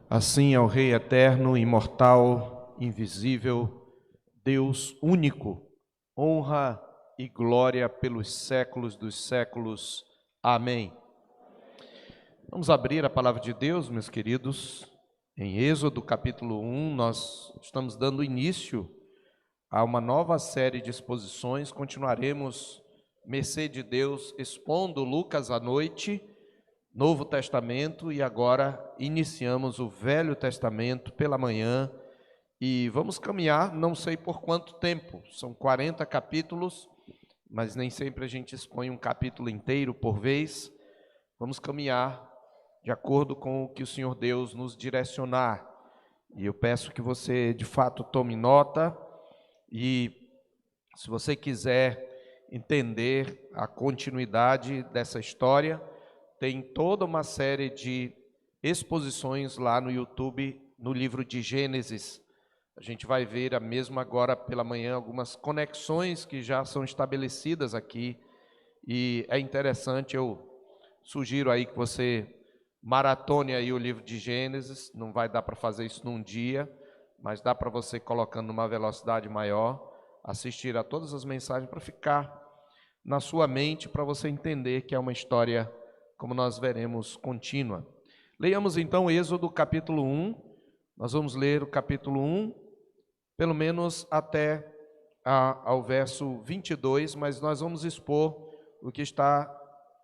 Assim ao Rei eterno, imortal, invisível, Deus único, honra e glória pelos séculos dos séculos. Amém. Vamos abrir a palavra de Deus, meus queridos, em Êxodo capítulo 1. Nós estamos dando início a uma nova série de exposições. Continuaremos, mercê de Deus, expondo Lucas à noite, Novo Testamento, e agora iniciamos o Velho Testamento pela manhã e vamos caminhar, não sei por quanto tempo, são 40 capítulos, mas nem sempre a gente expõe um capítulo inteiro por vez. Vamos caminhar de acordo com o que o Senhor Deus nos direcionar, e eu peço que você de fato tome nota, e se você quiser entender a continuidade dessa história, tem toda uma série de exposições lá no YouTube, no livro de Gênesis. A gente vai ver a mesma agora pela manhã, algumas conexões que já são estabelecidas aqui, e é interessante. Eu sugiro aí que você maratone aí o livro de Gênesis. Não vai dar para fazer isso num dia, mas dá para você, colocando numa velocidade maior, assistir a todas as mensagens para ficar na sua mente, para você entender que é uma história, como nós veremos, contínua. Leiamos então Êxodo capítulo 1, nós vamos ler o capítulo 1, pelo menos até ao verso 22, mas nós vamos expor o que está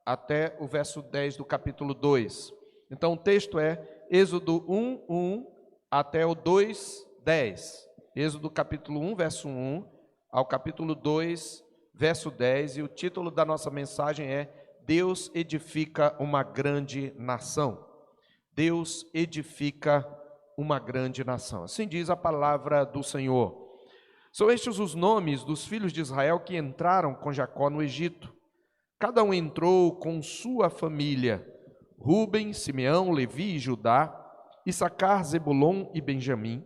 até o verso 10 do capítulo 2. Então o texto é Êxodo 1, 1 até o 2, 10. Êxodo capítulo 1, verso 1 ao capítulo 2, verso 10, e o título da nossa mensagem é Deus edifica uma grande nação. Deus edifica uma grande nação. Assim diz a palavra do Senhor. São estes os nomes dos filhos de Israel que entraram com Jacó no Egito. Cada um entrou com sua família: Ruben, Simeão, Levi e Judá, Issacar, Zebulon e Benjamim,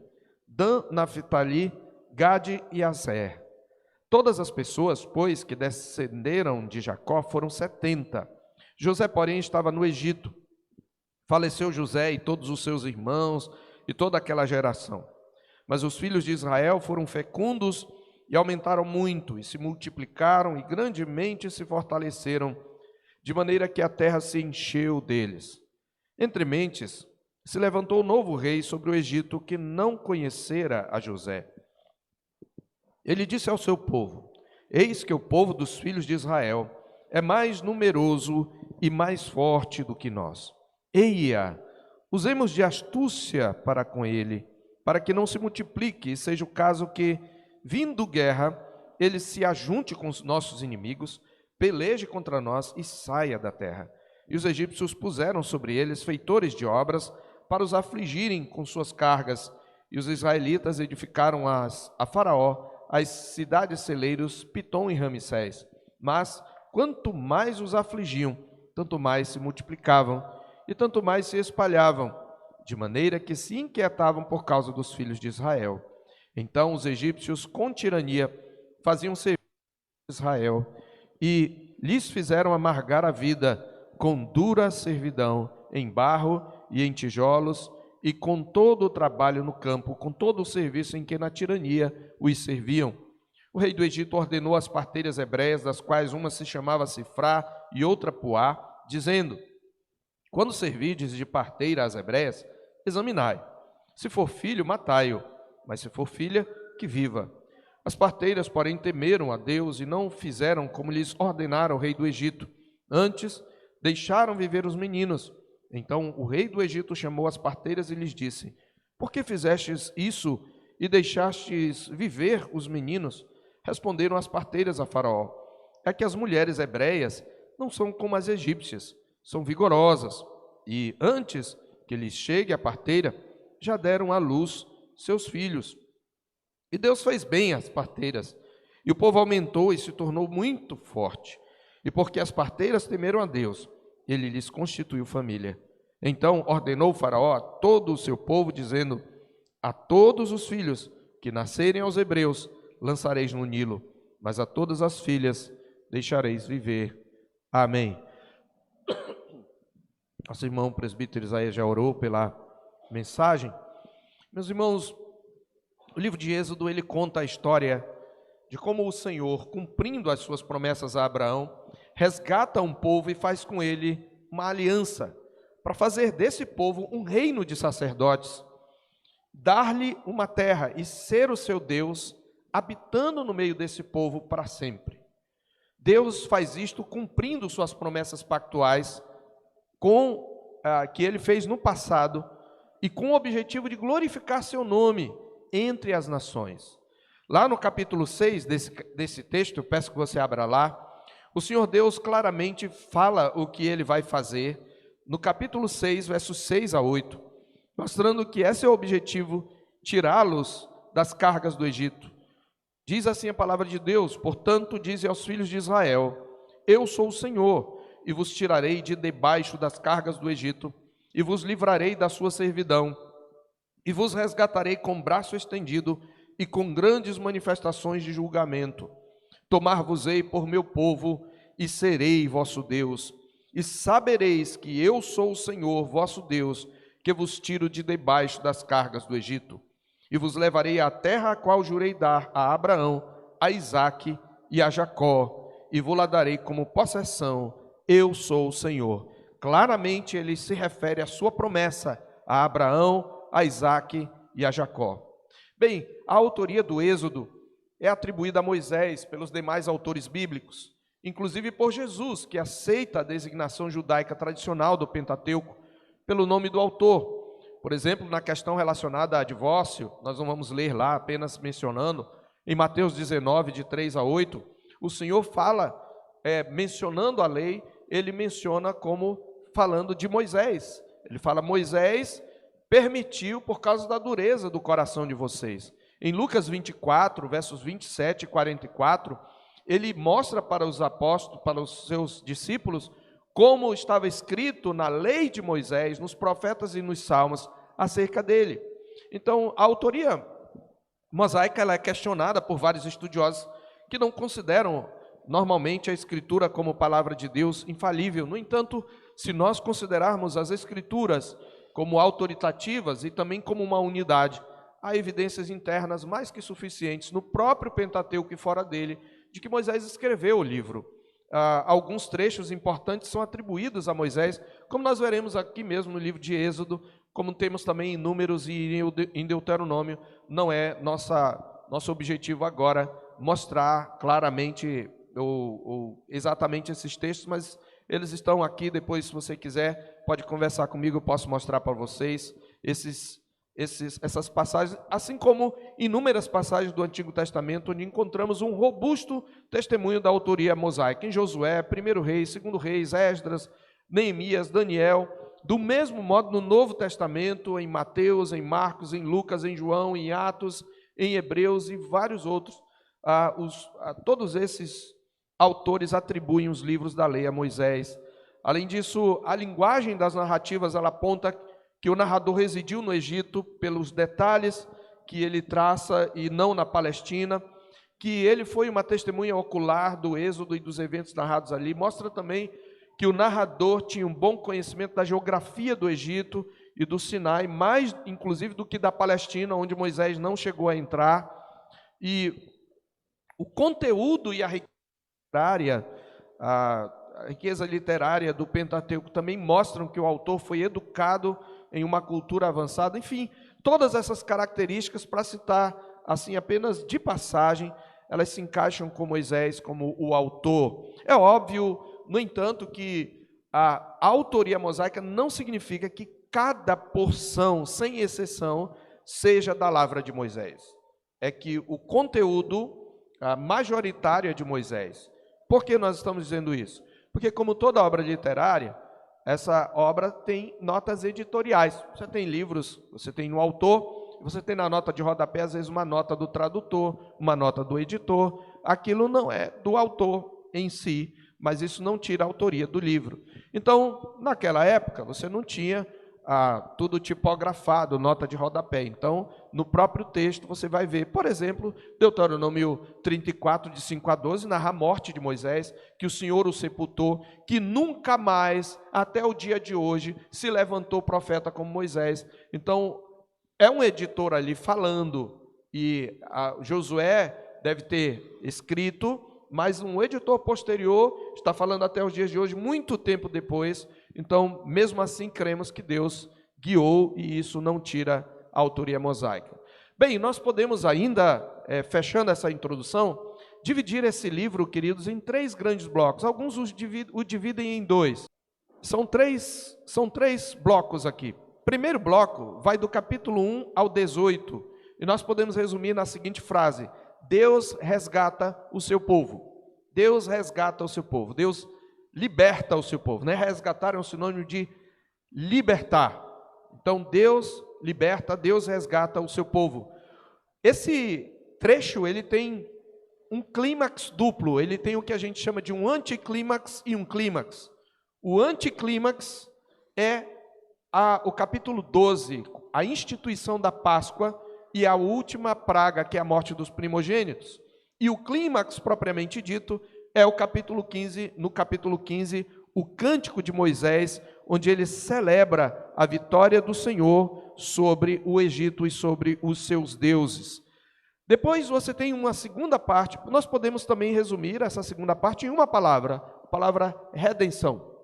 Dan, Naphtali, Gade e Aser. Todas as pessoas, pois, que descenderam de Jacó foram 70. José, porém, estava no Egito. Faleceu José e todos os seus irmãos e toda aquela geração. Mas os filhos de Israel foram fecundos e aumentaram muito, e se multiplicaram e grandemente se fortaleceram, de maneira que a terra se encheu deles. Entre mentes, se levantou um novo rei sobre o Egito, que não conhecera a José. Ele disse ao seu povo: eis que o povo dos filhos de Israel é mais numeroso e mais forte do que nós. Eia, usemos de astúcia para com ele, para que não se multiplique, e seja o caso que, vindo guerra, ele se ajunte com os nossos inimigos, peleje contra nós e saia da terra. E os egípcios puseram sobre eles feitores de obras para os afligirem com suas cargas, e os israelitas edificaram a Faraó as cidades celeiros Pitom e Ramsés. Mas quanto mais os afligiam, tanto mais se multiplicavam e tanto mais se espalhavam, de maneira que se inquietavam por causa dos filhos de Israel. Então os egípcios, com tirania, faziam serviço a Israel e lhes fizeram amargar a vida com dura servidão, em barro e em tijolos, e com todo o trabalho no campo, com todo o serviço em que na tirania os serviam. O rei do Egito ordenou as parteiras hebreias, das quais uma se chamava Sifrá e outra Puá, dizendo: quando servirdes de parteira às hebreias, examinai. Se for filho, matai-o, mas se for filha, que viva. As parteiras, porém, temeram a Deus e não fizeram como lhes ordenara o rei do Egito. Antes, deixaram viver os meninos. Então o rei do Egito chamou as parteiras e lhes disse: por que fizestes isso e deixastes viver os meninos? Responderam as parteiras a Faraó: é que as mulheres hebreias não são como as egípcias, são vigorosas, e antes que lhes chegue a parteira, já deram à luz seus filhos. E Deus fez bem às parteiras, e o povo aumentou e se tornou muito forte. E porque as parteiras temeram a Deus, ele lhes constituiu família. Então ordenou Faraó a todo o seu povo, dizendo: a todos os filhos que nascerem aos hebreus lançareis no Nilo, mas a todas as filhas deixareis viver. Amém. Nosso irmão presbítero Isaías já orou pela mensagem. Meus irmãos, o livro de Êxodo, ele conta a história de como o Senhor, cumprindo as suas promessas a Abraão, resgata um povo e faz com ele uma aliança, para fazer desse povo um reino de sacerdotes, dar-lhe uma terra e ser o seu Deus, habitando no meio desse povo para sempre. Deus faz isto cumprindo suas promessas pactuais que ele fez no passado e com o objetivo de glorificar seu nome entre as nações. Lá no capítulo 6 desse texto, eu peço que você abra lá, o Senhor Deus claramente fala o que ele vai fazer, no capítulo 6, versos 6 a 8, mostrando que esse é o objetivo, tirá-los das cargas do Egito. Diz assim a palavra de Deus: portanto, dize aos filhos de Israel, eu sou o Senhor, e vos tirarei de debaixo das cargas do Egito, e vos livrarei da sua servidão, e vos resgatarei com braço estendido, e com grandes manifestações de julgamento. Tomar-vos-ei por meu povo, e serei vosso Deus. E sabereis que eu sou o Senhor, vosso Deus, que vos tiro de debaixo das cargas do Egito. E vos levarei à terra a qual jurei dar a Abraão, a Isaque e a Jacó, e vou-la darei como possessão. Eu sou o Senhor. Claramente ele se refere à sua promessa a Abraão, a Isaque e a Jacó. Bem, a autoria do Êxodo é atribuída a Moisés pelos demais autores bíblicos, inclusive por Jesus, que aceita a designação judaica tradicional do Pentateuco pelo nome do autor. Por exemplo, na questão relacionada a divórcio, nós não vamos ler lá, apenas mencionando, em Mateus 19, de 3 a 8, o Senhor fala, mencionando a lei, ele menciona como falando de Moisés. Ele fala, Moisés permitiu por causa da dureza do coração de vocês. Em Lucas 24, versos 27 e 44, ele mostra para os apóstolos, para os seus discípulos, como estava escrito na lei de Moisés, nos profetas e nos salmos, acerca dele. Então, a autoria mosaica ela é questionada por vários estudiosos que não consideram normalmente a Escritura como palavra de Deus infalível. No entanto, se nós considerarmos as Escrituras como autoritativas e também como uma unidade, há evidências internas mais que suficientes no próprio Pentateuco e fora dele, de que Moisés escreveu o livro. Alguns trechos importantes são atribuídos a Moisés, como nós veremos aqui mesmo no livro de Êxodo, como temos também em Números e em Deuteronômio. Não é nosso objetivo agora mostrar claramente exatamente esses textos, mas eles estão aqui. Depois, se você quiser, pode conversar comigo, eu posso mostrar para vocês essas passagens, assim como inúmeras passagens do Antigo Testamento, onde encontramos um robusto testemunho da autoria mosaica, em Josué, 1 Reis, 2 Reis, Esdras, Neemias, Daniel. Do mesmo modo, no Novo Testamento, em Mateus, em Marcos, em Lucas, em João, em Atos, em Hebreus e vários outros, todos esses autores atribuem os livros da lei a Moisés. Além disso, a linguagem das narrativas ela aponta que o narrador residiu no Egito pelos detalhes que ele traça e não na Palestina, que ele foi uma testemunha ocular do Êxodo e dos eventos narrados ali. Mostra também que o narrador tinha um bom conhecimento da geografia do Egito e do Sinai, mais inclusive do que da Palestina, onde Moisés não chegou a entrar. E o conteúdo e a riqueza literária do Pentateuco também mostram que o autor foi educado em uma cultura avançada. Enfim, todas essas características, para citar assim apenas de passagem, elas se encaixam com Moisés como o autor. É óbvio, no entanto, que a autoria mosaica não significa que cada porção, sem exceção, seja da lavra de Moisés. É que o conteúdo majoritário é de Moisés. Por que nós estamos dizendo isso? Porque, como toda obra literária, essa obra tem notas editoriais. Você tem livros, você tem no autor, você tem na nota de rodapé, às vezes, uma nota do tradutor, uma nota do editor. Aquilo não é do autor em si, mas isso não tira a autoria do livro. Então, naquela época, você não tinha tudo tipografado, nota de rodapé. Então, no próprio texto você vai ver, por exemplo, Deuteronômio 34, de 5 a 12, narra a morte de Moisés, que o Senhor o sepultou, que nunca mais, até o dia de hoje, se levantou profeta como Moisés. Então, é um editor ali falando, e Josué deve ter escrito, mas um editor posterior está falando até os dias de hoje, muito tempo depois. Então, mesmo assim, cremos que Deus guiou e isso não tira a autoria mosaica. Bem, nós podemos ainda, fechando essa introdução, dividir esse livro, queridos, em 3 grandes blocos. Alguns o dividem em 2. São três blocos aqui. Primeiro bloco vai do capítulo 1 ao 18, e nós podemos resumir na seguinte frase: Deus resgata o seu povo. Deus resgata o seu povo. Deus liberta o seu povo. Né? Resgatar é um sinônimo de libertar. Então, Deus liberta, Deus resgata o seu povo. Esse trecho, ele tem um clímax duplo. Ele tem o que a gente chama de um anticlímax e um clímax. O anticlímax é o capítulo 12, a instituição da Páscoa, e a última praga, que é a morte dos primogênitos. E o clímax, propriamente dito, é o capítulo 15, no capítulo 15, o cântico de Moisés, onde ele celebra a vitória do Senhor sobre o Egito e sobre os seus deuses. Depois você tem uma segunda parte, nós podemos também resumir essa segunda parte em uma palavra, a palavra redenção,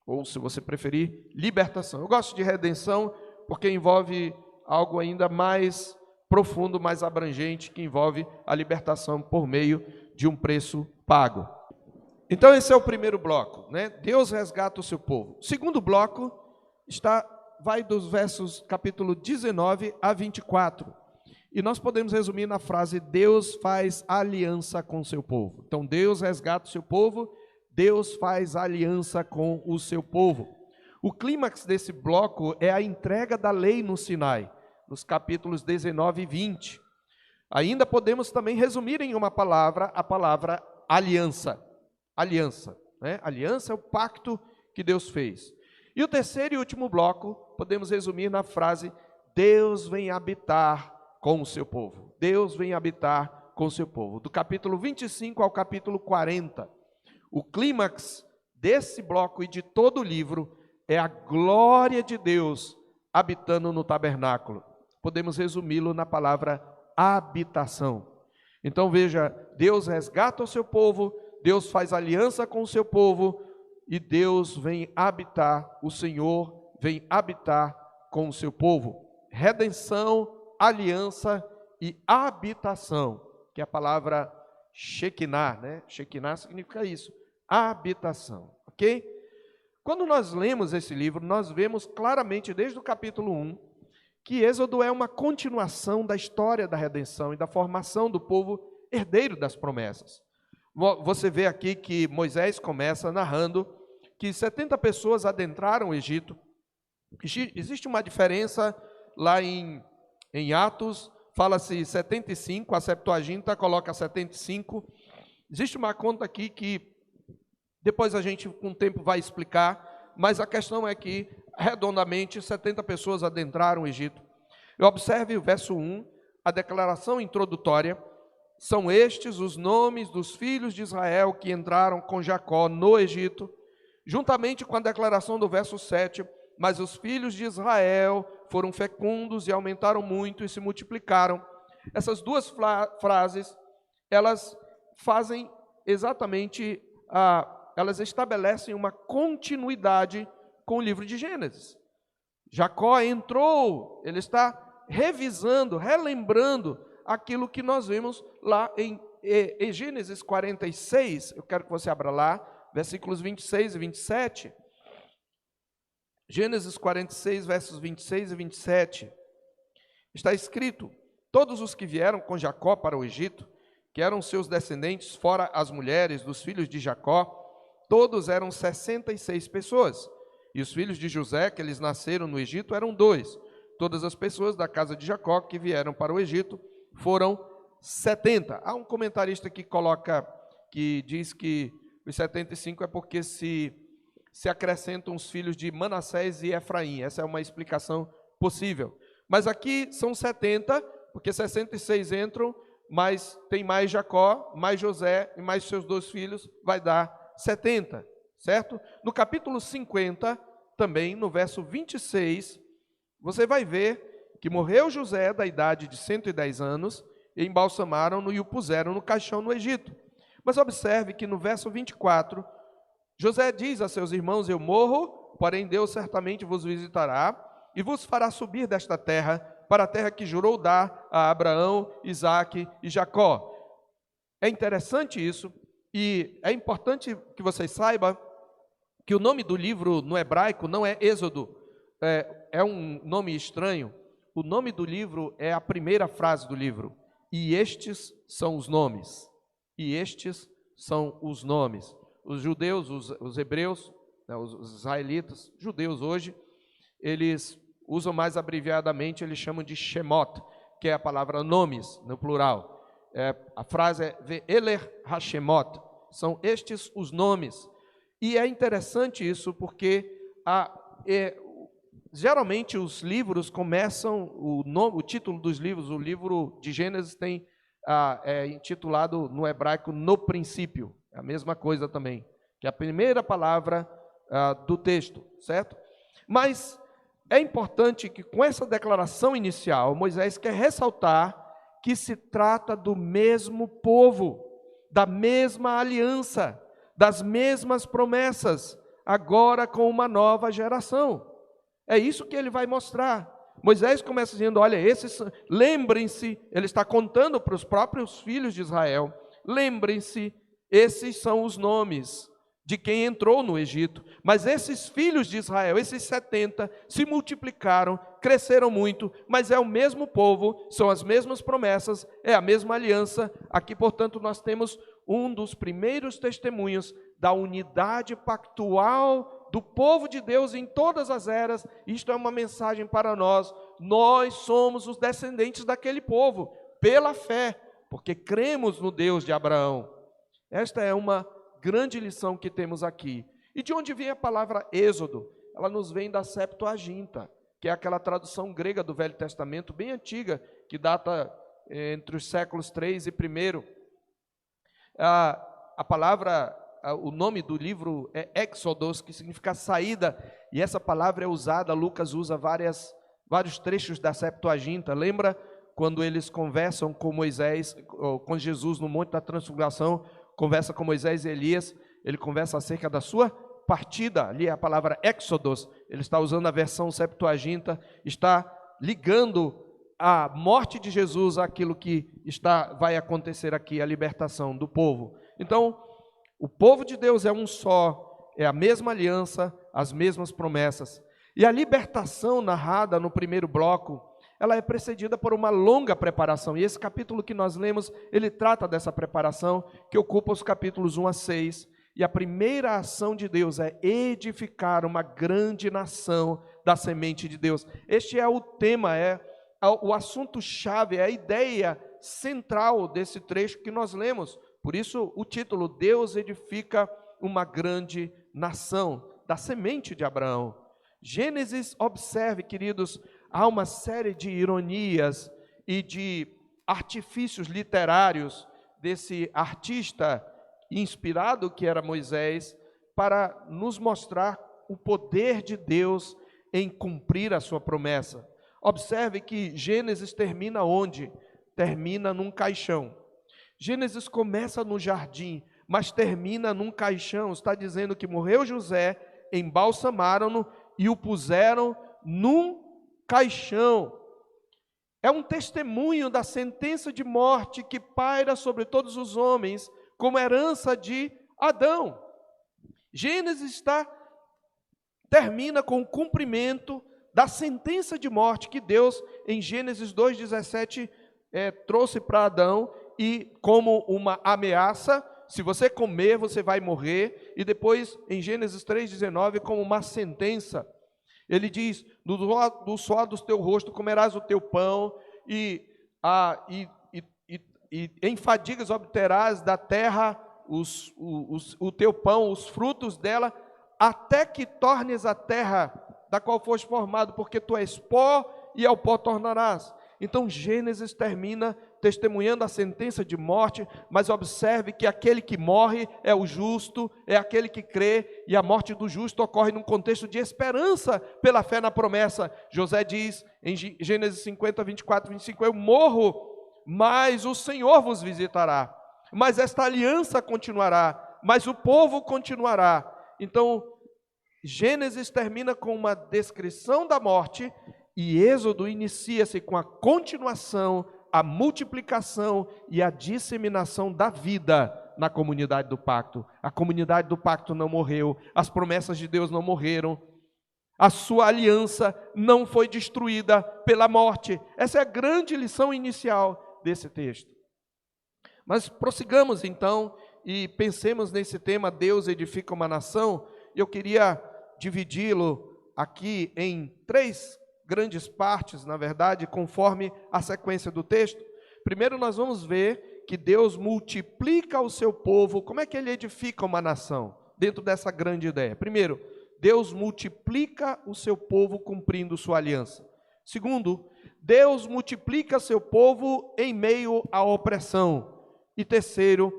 ou se você preferir, libertação. Eu gosto de redenção porque envolve algo ainda mais profundo, mais abrangente, que envolve a libertação por meio de um preço pago. Então esse é o primeiro bloco, né? Deus resgata o seu povo. O segundo bloco vai dos versos capítulo 19 a 24. E nós podemos resumir na frase: Deus faz aliança com o seu povo. Então Deus resgata o seu povo, Deus faz aliança com o seu povo. O clímax desse bloco é a entrega da lei no Sinai, nos capítulos 19 e 20. Ainda podemos também resumir em uma palavra, a palavra aliança. Aliança, né? Aliança é o pacto que Deus fez. E o terceiro e último bloco, podemos resumir na frase: Deus vem habitar com o seu povo. Deus vem habitar com o seu povo. Do capítulo 25 ao capítulo 40. O clímax desse bloco e de todo o livro é a glória de Deus habitando no tabernáculo. Podemos resumi-lo na palavra habitação. Então veja, Deus resgata o seu povo, Deus faz aliança com o seu povo e Deus vem habitar, o Senhor vem habitar com o seu povo. Redenção, aliança e habitação, que é a palavra Shekinah, né? Shekinah significa isso, habitação, ok? Quando nós lemos esse livro, nós vemos claramente desde o capítulo 1 que Êxodo é uma continuação da história da redenção e da formação do povo herdeiro das promessas. Você vê aqui que Moisés começa narrando que 70 pessoas adentraram o Egito. Existe uma diferença lá em Atos, fala-se 75, a Septuaginta coloca 75. Existe uma conta aqui que depois a gente com o tempo vai explicar, mas a questão é que redondamente 70 pessoas adentraram o Egito. Observe o verso 1, a declaração introdutória: são estes os nomes dos filhos de Israel que entraram com Jacó no Egito, juntamente com a declaração do verso 7, mas os filhos de Israel foram fecundos e aumentaram muito e se multiplicaram. Essas duas frases, elas fazem exatamente, elas estabelecem uma continuidade com o livro de Gênesis. Jacó entrou, ele está revisando, relembrando aquilo que nós vimos lá em Gênesis 46, eu quero que você abra lá, versículos 26 e 27. Gênesis 46, versos 26 e 27. Está escrito: todos os que vieram com Jacó para o Egito, que eram seus descendentes, fora as mulheres dos filhos de Jacó, todos eram 66 pessoas. E os filhos de José, que eles nasceram no Egito, eram 2. Todas as pessoas da casa de Jacó que vieram para o Egito foram 70. Há um comentarista que diz que os 75 é porque se acrescentam os filhos de Manassés e Efraim. Essa é uma explicação possível. Mas aqui são 70, porque 66 entram, mas tem mais Jacó, mais José e mais seus 2 filhos, vai dar 70, certo? No capítulo 50, também, no verso 26, você vai ver que morreu José da idade de 110 anos, e embalsamaram-no e o puseram no caixão no Egito. Mas observe que no verso 24, José diz a seus irmãos: eu morro, porém Deus certamente vos visitará e vos fará subir desta terra para a terra que jurou dar a Abraão, Isaque e Jacó. É interessante isso, e é importante que vocês saibam que o nome do livro no hebraico não é Êxodo, é um nome estranho. O nome do livro é a primeira frase do livro: e estes são os nomes. E estes são os nomes. Os judeus, os hebreus, né, os israelitas, judeus hoje, eles usam mais abreviadamente, eles chamam de Shemot, que é a palavra nomes, no plural. A frase é Ve'eler HaShemot, são estes os nomes. E é interessante isso porque geralmente os livros começam, o título dos livros, o livro de Gênesis é intitulado no hebraico no princípio, é a mesma coisa também, que é a primeira palavra do texto, certo? Mas é importante que com essa declaração inicial, Moisés quer ressaltar que se trata do mesmo povo, da mesma aliança, das mesmas promessas, agora com uma nova geração. É isso que ele vai mostrar. Moisés começa dizendo: olha, lembrem-se, ele está contando para os próprios filhos de Israel, lembrem-se, esses são os nomes de quem entrou no Egito, mas esses filhos de Israel, esses 70, se multiplicaram, cresceram muito, mas é o mesmo povo, são as mesmas promessas, é a mesma aliança. Aqui, portanto, nós temos um dos primeiros testemunhos da unidade pactual do povo de Deus em todas as eras. Isto é uma mensagem para nós. Nós somos os descendentes daquele povo, pela fé, porque cremos no Deus de Abraão. Esta é uma grande lição que temos aqui. E de onde vem a palavra Êxodo? Ela nos vem da Septuaginta, que é aquela tradução grega do Velho Testamento, bem antiga, que data entre os séculos 3 e 1. A palavra, o nome do livro é Exodus, que significa saída, e essa palavra é usada, Lucas usa vários trechos da Septuaginta. Lembra quando eles conversam com Moisés, com Jesus no Monte da Transfiguração, conversa com Moisés e Elias, ele conversa acerca da sua partida, ali é a palavra Exodus, ele está usando a versão Septuaginta, está ligando a morte de Jesus àquilo que vai acontecer aqui, a libertação do povo. Então, o povo de Deus é um só, é a mesma aliança, as mesmas promessas. E a libertação narrada no primeiro bloco, ela é precedida por uma longa preparação, e esse capítulo que nós lemos, ele trata dessa preparação, que ocupa os capítulos 1 a 6, e a primeira ação de Deus é edificar uma grande nação da semente de Deus. Este é o tema, o assunto-chave, é a ideia central desse trecho que nós lemos. Por isso o título: Deus edifica uma grande nação da semente de Abraão. Gênesis, observe, queridos, há uma série de ironias e de artifícios literários desse artista inspirado que era Moisés, para nos mostrar o poder de Deus em cumprir a sua promessa. Observe que Gênesis termina onde? Termina num caixão. Gênesis começa no jardim, mas termina num caixão. Está dizendo que morreu José, embalsamaram-no e o puseram num caixão. É um testemunho da sentença de morte que paira sobre todos os homens como herança de Adão. Gênesis termina com o cumprimento da sentença de morte que Deus, em Gênesis 2,17, trouxe para Adão, e como uma ameaça: se você comer, você vai morrer. E depois, em Gênesis 3,19, como uma sentença, ele diz: do suor do teu rosto comerás o teu pão, e em fadigas obterás da terra o teu pão, os frutos dela, até que tornes a terra da qual foste formado, porque tu és pó e ao pó tornarás. Então Gênesis termina testemunhando a sentença de morte, mas observe que aquele que morre é o justo, é aquele que crê, e a morte do justo ocorre num contexto de esperança pela fé na promessa. José diz em Gênesis 50, 24, 25, eu morro, mas o Senhor vos visitará, mas esta aliança continuará, mas o povo continuará. Então Gênesis termina com uma descrição da morte, e Êxodo inicia-se com a continuação, a multiplicação e a disseminação da vida na comunidade do pacto. A comunidade do pacto não morreu, as promessas de Deus não morreram, a sua aliança não foi destruída pela morte. Essa é a grande lição inicial desse texto. Mas prossigamos então e pensemos nesse tema, Deus edifica uma nação. Eu queria dividi-lo aqui em 3 grandes partes, na verdade, conforme a sequência do texto. Primeiro nós vamos ver que Deus multiplica o seu povo. Como é que ele edifica uma nação? Dentro dessa grande ideia. Primeiro, Deus multiplica o seu povo cumprindo sua aliança. Segundo, Deus multiplica seu povo em meio à opressão. E terceiro,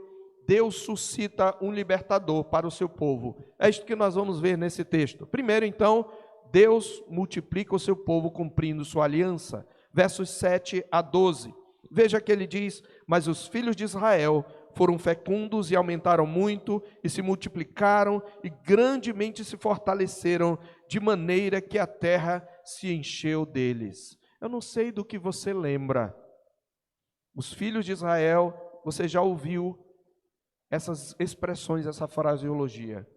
Deus suscita um libertador para o seu povo. É isto que nós vamos ver nesse texto. Primeiro, então, Deus multiplica o seu povo cumprindo sua aliança. Versos 7 a 12. Veja que ele diz, mas os filhos de Israel foram fecundos e aumentaram muito, e se multiplicaram, e grandemente se fortaleceram, de maneira que a terra se encheu deles. Eu não sei do que você lembra. Os filhos de Israel, você já ouviu essas expressões, essa fraseologia,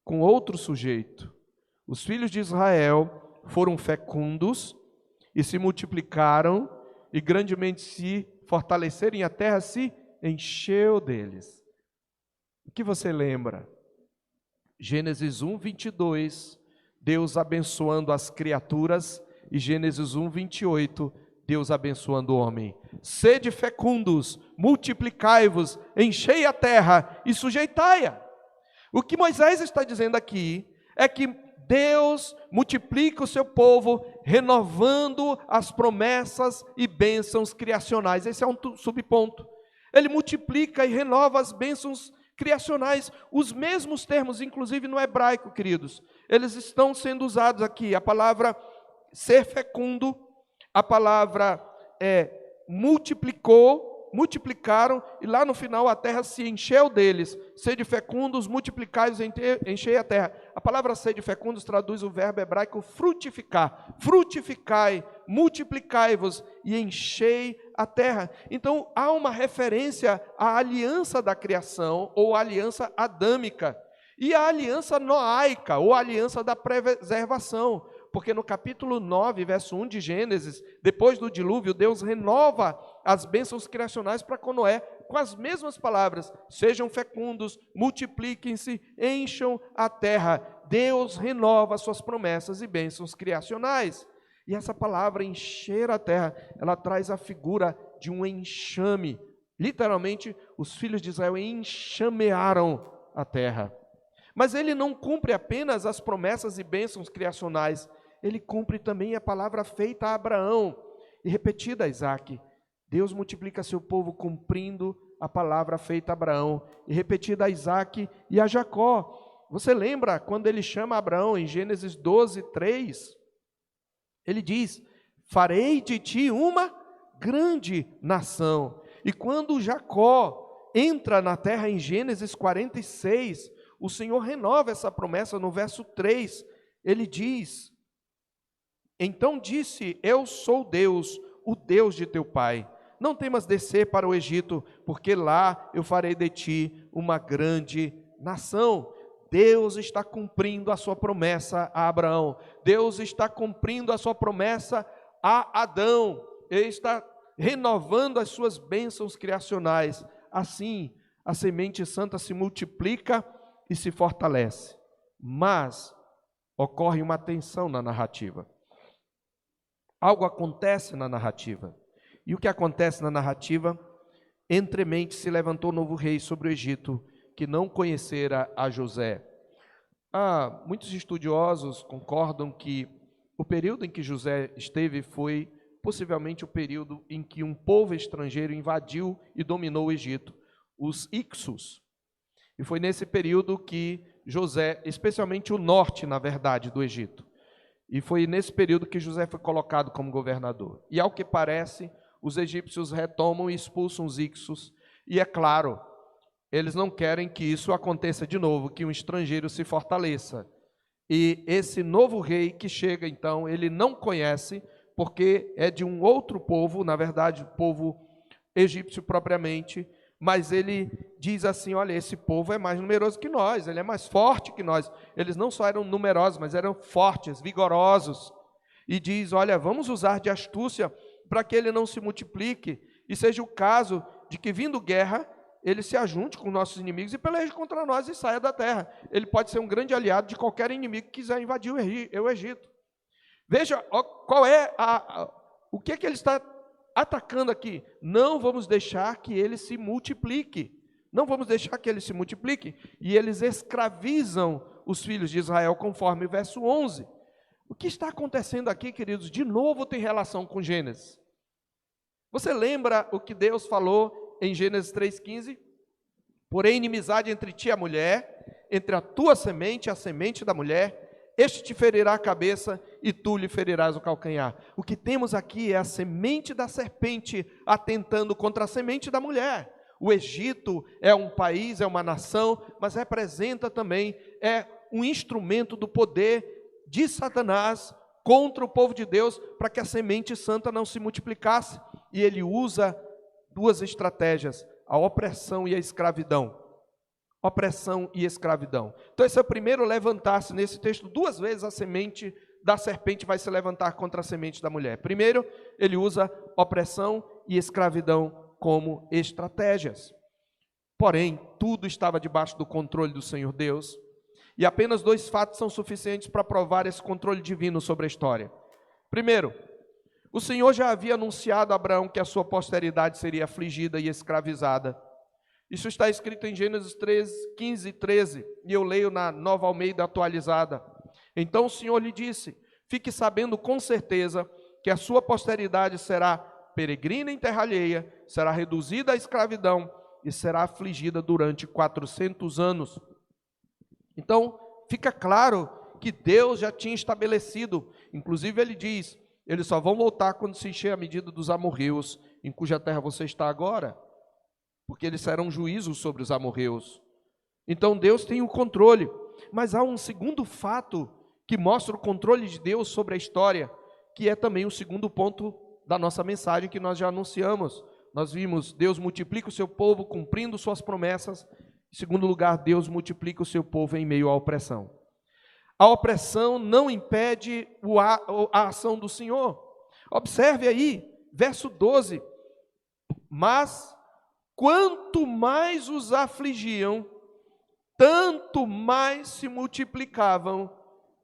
com outro sujeito. Os filhos de Israel foram fecundos e se multiplicaram e grandemente se fortaleceram e a terra se encheu deles. O que você lembra? Gênesis 1, 22, Deus abençoando as criaturas, e Gênesis 1, 28, Deus abençoando o homem. Sede fecundos, multiplicai-vos, enchei a terra e sujeitai-a. O que Moisés está dizendo aqui é que Deus multiplica o seu povo, renovando as promessas e bênçãos criacionais. Esse é um subponto. Ele multiplica e renova as bênçãos criacionais. Os mesmos termos, inclusive no hebraico, queridos, eles estão sendo usados aqui. A palavra ser fecundo, a palavra multiplicaram, e lá no final a terra se encheu deles. Sede fecundos, multiplicai-vos, enchei a terra. A palavra sede fecundos traduz o verbo hebraico frutificar. Frutificai, multiplicai-vos e enchei a terra. Então há uma referência à aliança da criação, ou à aliança adâmica, e à aliança noaica, ou à aliança da preservação. Porque no capítulo 9, verso 1 de Gênesis, depois do dilúvio, Deus renova as bênçãos criacionais para com Noé, com as mesmas palavras: sejam fecundos, multipliquem-se, encham a terra. Deus renova suas promessas e bênçãos criacionais. E essa palavra encher a terra, ela traz a figura de um enxame. Literalmente, os filhos de Israel enxamearam a terra. Mas ele não cumpre apenas as promessas e bênçãos criacionais, ele cumpre também a palavra feita a Abraão e repetida a Isaque. Deus multiplica seu povo cumprindo a palavra feita a Abraão e repetida a Isaque e a Jacó. Você lembra quando ele chama Abraão em Gênesis 12, 3? Ele diz: farei de ti uma grande nação. E quando Jacó entra na terra em Gênesis 46, o Senhor renova essa promessa no verso 3. Ele diz: então disse, eu sou Deus, o Deus de teu pai. Não temas descer para o Egito, porque lá eu farei de ti uma grande nação. Deus está cumprindo a sua promessa a Abraão. Deus está cumprindo a sua promessa a Adão. Ele está renovando as suas bênçãos criacionais. Assim, a semente santa se multiplica e se fortalece. Mas ocorre uma tensão na narrativa. Algo acontece na narrativa. E o que acontece na narrativa? Entremente se levantou novo rei sobre o Egito, que não conhecera a José. Muitos estudiosos concordam que o período em que José esteve foi possivelmente o período em que um povo estrangeiro invadiu e dominou o Egito, os Ixos. E foi nesse período que José, especialmente o norte, na verdade, do Egito, e foi nesse período que José foi colocado como governador. E ao que parece, os egípcios retomam e expulsam os Ixos, e é claro, eles não querem que isso aconteça de novo, que um estrangeiro se fortaleça. E esse novo rei que chega, então, ele não conhece, porque é de um outro povo, na verdade, o povo egípcio propriamente, mas ele diz assim, olha, esse povo é mais numeroso que nós, ele é mais forte que nós. Eles não só eram numerosos, mas eram fortes, vigorosos. E diz, olha, vamos usar de astúcia para que ele não se multiplique, e seja o caso de que, vindo guerra, ele se ajunte com nossos inimigos e peleje contra nós e saia da terra. Ele pode ser um grande aliado de qualquer inimigo que quiser invadir o Egito. Veja qual é o que é que ele está atacando aqui. Não vamos deixar que ele se multiplique. Não vamos deixar que ele se multiplique. E eles escravizam os filhos de Israel, conforme o verso 11. O que está acontecendo aqui, queridos, de novo tem relação com Gênesis. Você lembra o que Deus falou em Gênesis 3,15? Porém, inimizade entre ti e a mulher, entre a tua semente e a semente da mulher, este te ferirá a cabeça e tu lhe ferirás o calcanhar. O que temos aqui é a semente da serpente atentando contra a semente da mulher. O Egito é um país, é uma nação, mas representa também, é um instrumento do poder de Satanás contra o povo de Deus, para que a semente santa não se multiplicasse. E ele usa duas estratégias, a opressão e a escravidão. Opressão e escravidão. Então esse é o primeiro levantar-se nesse texto. Duas vezes a semente da serpente vai se levantar contra a semente da mulher. Primeiro, ele usa opressão e escravidão como estratégias. Porém, tudo estava debaixo do controle do Senhor Deus. E apenas dois fatos são suficientes para provar esse controle divino sobre a história. Primeiro, o Senhor já havia anunciado a Abraão que a sua posteridade seria afligida e escravizada. Isso está escrito em Gênesis 15 e 13, e eu leio na Nova Almeida atualizada. Então o Senhor lhe disse, fique sabendo com certeza que a sua posteridade será peregrina em terra alheia, será reduzida à escravidão e será afligida durante 400 anos. Então fica claro que Deus já tinha estabelecido, inclusive ele diz, eles só vão voltar quando se encher a medida dos amorreus, em cuja terra você está agora, porque eles serão juízos sobre os amorreus. Então Deus tem o controle, mas há um segundo fato que mostra o controle de Deus sobre a história, que é também o segundo ponto da nossa mensagem que nós já anunciamos. Nós vimos, Deus multiplica o seu povo cumprindo suas promessas. Em segundo lugar, Deus multiplica o seu povo em meio à opressão. A opressão não impede a ação do Senhor. Observe aí, verso 12. Mas quanto mais os afligiam, tanto mais se multiplicavam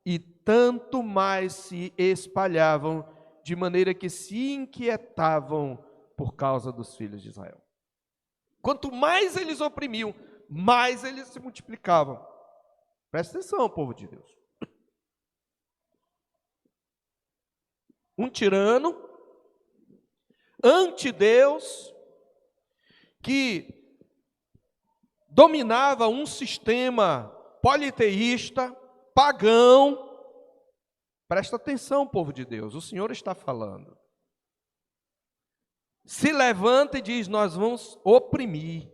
e tanto mais se espalhavam, de maneira que se inquietavam por causa dos filhos de Israel. Quanto mais eles oprimiam, mais eles se multiplicavam. Presta atenção, povo de Deus. Um tirano, anti-Deus, que dominava um sistema politeísta, pagão. Presta atenção, povo de Deus, o Senhor está falando. Se levanta e diz, nós vamos oprimir.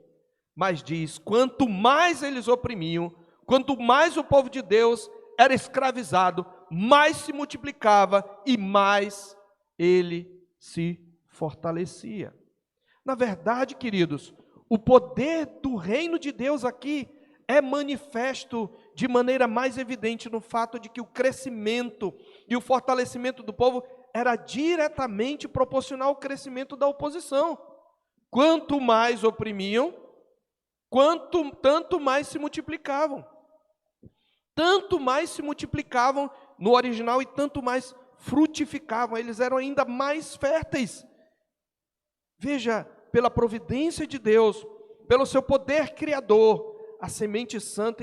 Mas diz, quanto mais eles oprimiam, quanto mais o povo de Deus era escravizado, mais se multiplicava e mais ele se fortalecia. Na verdade, queridos, o poder do reino de Deus aqui é manifesto de maneira mais evidente no fato de que o crescimento e o fortalecimento do povo era diretamente proporcional ao crescimento da oposição. Quanto mais oprimiam, tanto mais se multiplicavam. Tanto mais se multiplicavam no original e tanto mais frutificavam. Eles eram ainda mais férteis. Veja, pela providência de Deus, pelo seu poder criador, a semente santa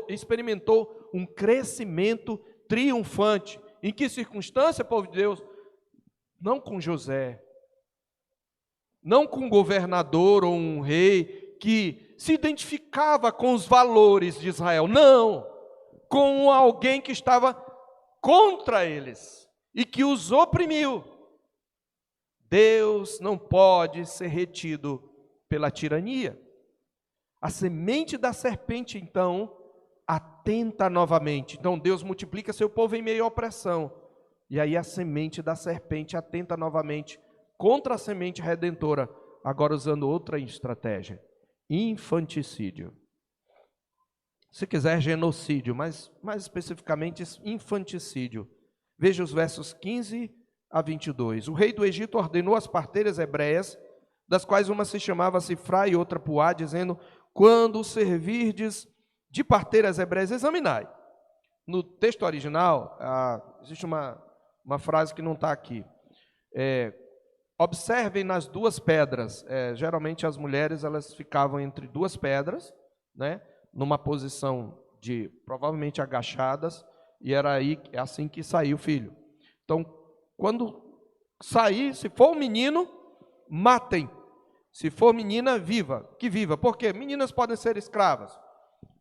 experimentou um crescimento triunfante. Em que circunstância, povo de Deus? Não com José, não com um governador ou um rei que se identificava com os valores de Israel, não, com alguém que estava contra eles e que os oprimiu. Deus não pode ser retido pela tirania. A semente da serpente, então, atenta novamente. Então, Deus multiplica seu povo em meio à opressão. E aí a semente da serpente atenta novamente contra a semente redentora, agora usando outra estratégia: infanticídio. Se quiser, genocídio, mas mais especificamente infanticídio. Veja os versos 15 a 22. O rei do Egito ordenou às parteiras hebreias, das quais uma se chamava Sifrá e outra Puá, dizendo: quando servirdes de parteiras hebreias, examinai. No texto original, existe uma frase que não está aqui. Observem nas duas pedras. Geralmente as mulheres elas ficavam entre duas pedras, né, numa posição de provavelmente agachadas, e era assim que saía o filho. Então, quando sair, se for um menino, matem. Se for menina, viva, que viva. Por quê? Meninas podem ser escravas,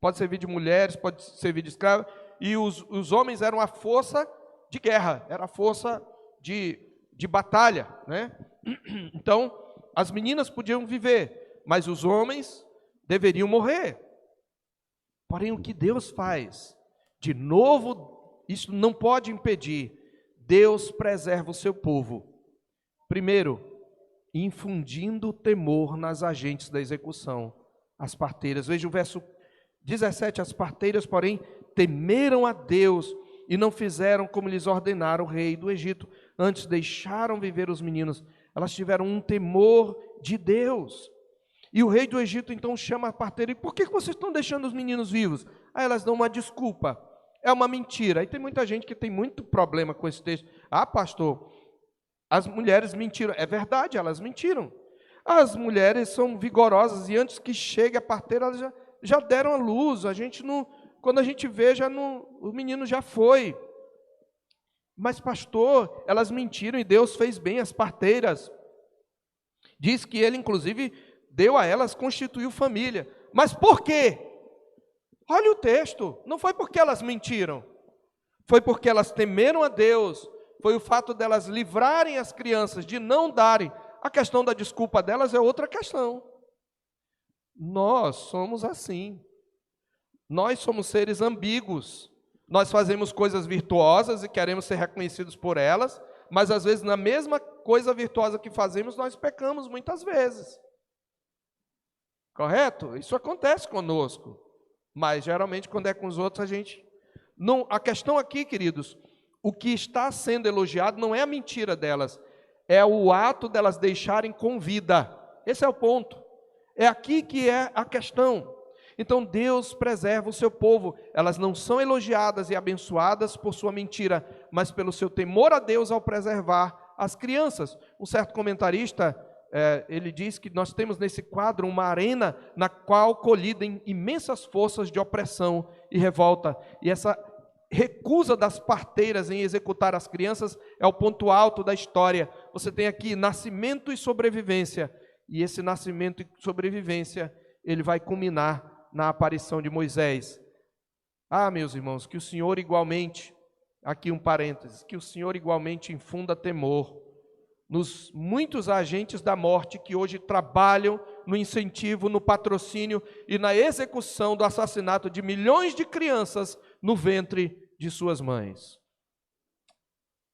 pode servir de mulheres, pode servir de escravas, e os homens eram a força de guerra, era a força de batalha, né? Então, as meninas podiam viver, mas os homens deveriam morrer. Porém, o que Deus faz? De novo, isso não pode impedir. Deus preserva o seu povo. Primeiro, infundindo temor nas agentes da execução, as parteiras. Veja o verso 17. As parteiras, porém, temeram a Deus e não fizeram como lhes ordenara o rei do Egito. Antes deixaram viver os meninos. Elas tiveram um temor de Deus. E o rei do Egito então chama a parteira: e por que vocês estão deixando os meninos vivos? Aí elas dão uma desculpa: é uma mentira. E tem muita gente que tem muito problema com esse texto. Ah, pastor, as mulheres mentiram. É verdade, elas mentiram. As mulheres são vigorosas e antes que chegue a parteira, elas já deram a luz. A gente não, quando a gente vê, o menino já foi. Mas pastor, elas mentiram e Deus fez bem as parteiras. Diz que ele inclusive deu a elas, constituiu família. Mas por quê? Olha o texto. Não foi porque elas mentiram. Foi porque elas temeram a Deus. Foi o fato delas livrarem as crianças, de não darem. A questão da desculpa delas é outra questão. Nós somos assim. Nós somos seres ambíguos. Nós fazemos coisas virtuosas e queremos ser reconhecidos por elas, mas às vezes na mesma coisa virtuosa que fazemos, nós pecamos muitas vezes. Correto? Isso acontece conosco. Mas geralmente quando é com os outros a gente... Não, a questão aqui, queridos, o que está sendo elogiado não é a mentira delas, é o ato delas deixarem com vida. Esse é o ponto. É aqui que é a questão. Então Deus preserva o seu povo. Elas não são elogiadas e abençoadas por sua mentira, mas pelo seu temor a Deus ao preservar as crianças. Um certo comentarista, ele diz que nós temos nesse quadro uma arena na qual colidem imensas forças de opressão e revolta. E essa recusa das parteiras em executar as crianças é o ponto alto da história. Você tem aqui nascimento e sobrevivência. E esse nascimento e sobrevivência, ele vai culminar na aparição de Moisés. Ah, meus irmãos, que o Senhor igualmente, aqui um parênteses, que o Senhor igualmente infunda temor nos muitos agentes da morte que hoje trabalham no incentivo, no patrocínio e na execução do assassinato de milhões de crianças no ventre de suas mães.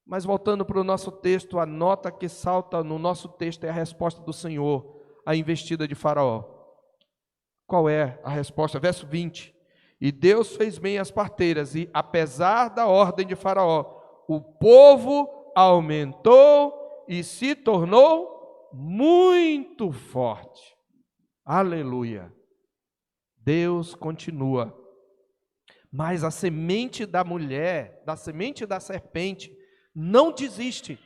Mas voltando para o nosso texto, a nota que salta no nosso texto é a resposta do Senhor à investida de Faraó. Qual é a resposta? Verso 20. E Deus fez bem as parteiras, e apesar da ordem de Faraó, o povo aumentou e se tornou muito forte. Aleluia. Deus continua. Mas a semente da mulher, da semente da serpente, não desiste.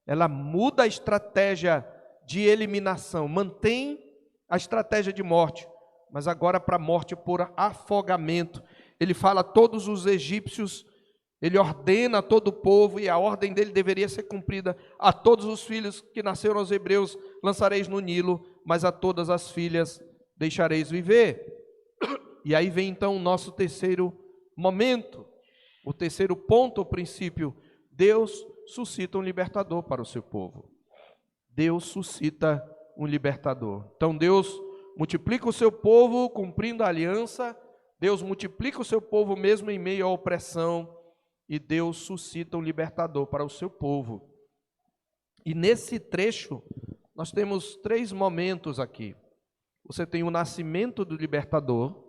Ela muda a estratégia de eliminação, mantém a estratégia de morte, mas agora para a morte por afogamento. Ele fala: todos os egípcios Ele ordena a todo o povo, e a ordem dele deveria ser cumprida. A todos os filhos que nasceram aos hebreus lançareis no Nilo, mas a todas as filhas deixareis viver. E aí vem então o nosso terceiro momento, o terceiro ponto, o princípio. Deus suscita um libertador para o seu povo. Deus suscita um libertador. Então Deus multiplica o seu povo cumprindo a aliança, Deus multiplica o seu povo mesmo em meio à opressão, e Deus suscita um libertador para o seu povo. E nesse trecho, nós temos 3 momentos aqui. Você tem o nascimento do libertador,